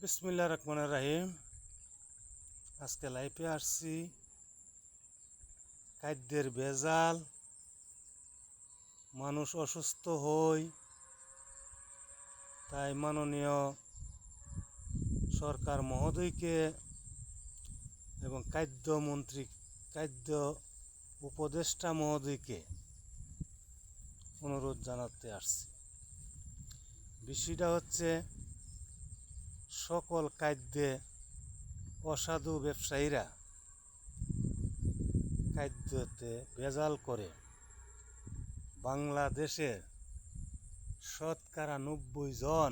বিসমিল্লাহির রহমানির রহিম। আজকে লাইভে আসছি খাদ্যের ভেজাল, মানুষ অসুস্থ হয়, তাই মাননীয় সরকার মহোদয়কে এবং খাদ্য উপদেষ্টা মহোদয়কে অনুরোধ জানাতে আসছি। বিষয়টা হচ্ছে, সকল খাদ্যে অসাধু ব্যবসায়ীরা খাদ্যতে ভেজাল করে বাংলাদেশের শতকরা 90 জন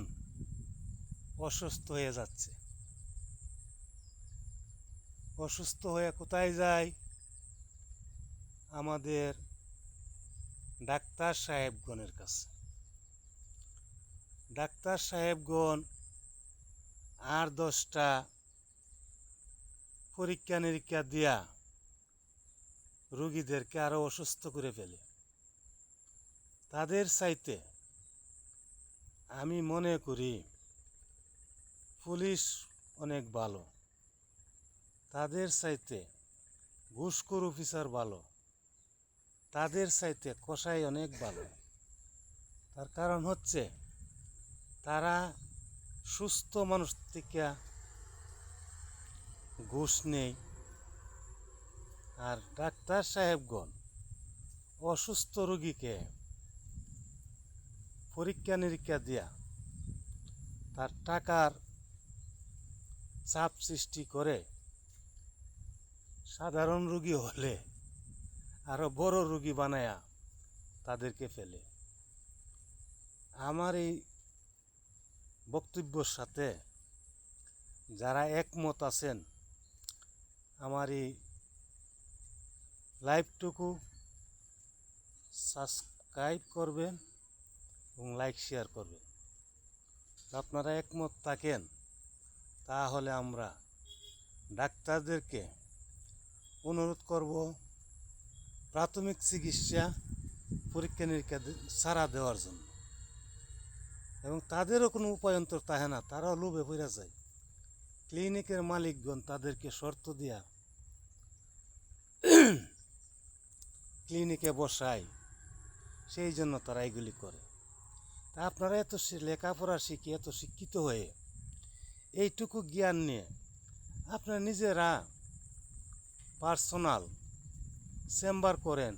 অসুস্থ হয়ে যাচ্ছে। অসুস্থ হয়ে কোথায় যায়? আমাদের ডাক্তার সাহেবগণের কাছে। ডাক্তার সাহেবগণ 8-10টা পরীক্ষা নিরীক্ষা দিয়া রোগীদেরকে আরো অসুস্থ করে ফেলে। তাদের চাইতে আমি মনে করি পুলিশ অনেক ভালো, তাদের চাইতে ঘুষখোর অফিসার ভালো, তাদের চাইতে কসাই অনেক ভালো। তার কারণ হচ্ছে, তারা সুস্থ মানুষ থেকে ঘুষ নেই, আর ডাক্তার সাহেবগণ অসুস্থ রোগীকে পরীক্ষা নিরীক্ষা দিয়া তার টাকার চাপ সৃষ্টি করে সাধারণ রোগী হলে আরো বড় রোগী বানায়া তাদেরকে ফেলে। আমার এই বক্তব্যের সাথে যারা একমত আছেন, আমার এই লাইভটুকু সাবস্ক্রাইব করবেন এবং লাইক শেয়ার করবেন। আপনারা একমত থাকেন, তাহলে আমরা ডাক্তারদেরকে অনুরোধ করব প্রাথমিক চিকিৎসা পরীক্ষা নিরীক্ষা ছাড়া দেওয়ার জন্য। এবং তাদেরও কোনো উপায়ন্তর থাকে না, তারাও লোভে পড়ে যায়। ক্লিনিকের মালিকগণ তাদেরকে শর্ত দিয়া ক্লিনিকে বসায়, সেই জন্য তারা এগুলি করে। তা আপনারা এত লেখাপড়া শিখে, এত শিক্ষিত হয়ে, এইটুকু জ্ঞান নিয়ে আপনারা নিজেরা পার্সোনাল চেম্বার করেন,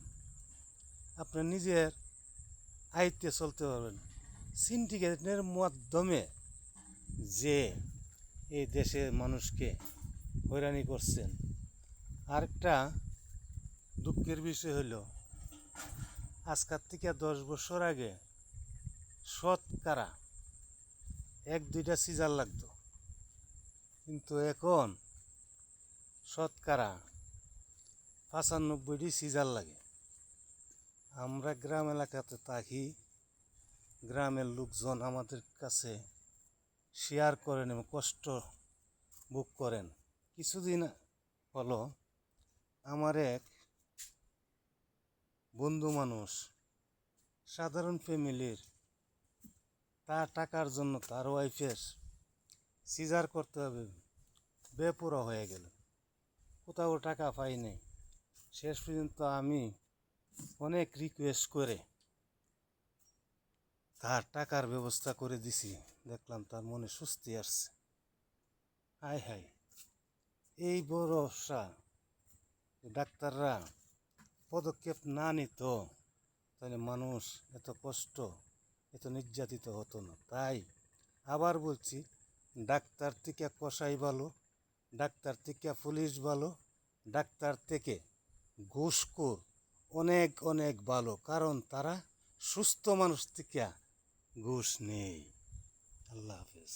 আপনার নিজের আয়ত্তে চলতে পারবেন। সিন্ডিকেটের মাধ্যমে যে এই দেশের মানুষকে হয়রানি করছেন। আরেকটা দুঃখের বিষয় হলো, আজকাল থেকে 10 বছর আগে শতকরা 1-2টা সিজার লাগতো, কিন্তু এখন শতকরা 95টি সিজার লাগে। আমরা গ্রাম এলাকাতে থাকি, গ্রামের লোকজন আমাদের কাছে শেয়ার করেন এবং কষ্ট ভোগ করেন। কিছুদিন হলো আমার এক বন্ধু মানুষ, সাধারণ ফ্যামিলির, তার টাকার জন্য তার ওয়াইফের সিজার করতে হবে, বেপরোয়া হয়ে গেল, কোথাও টাকা পাই নাই। শেষ পর্যন্ত আমি অনেক রিকোয়েস্ট করে তার টাকার ব্যবস্থা করে দিছি। দেখলাম তার মনে স্বস্তি আসছে। হায় হায়, এই ভরসা ডাক্তাররা পদক্ষেপ না নিত, তাহলে মানুষ এত কষ্ট, এত নির্যাতিত হতো না। তাই আবার বলছি, ডাক্তার থেকে কসাই ভালো, ডাক্তার থেকে পুলিশ ভালো, ডাক্তার থেকে ঘুষখোর অনেক অনেক ভালো, কারণ তারা সুস্থ মানুষ থেকে ঘুষ নেই। আল্লাহ হাফেজ।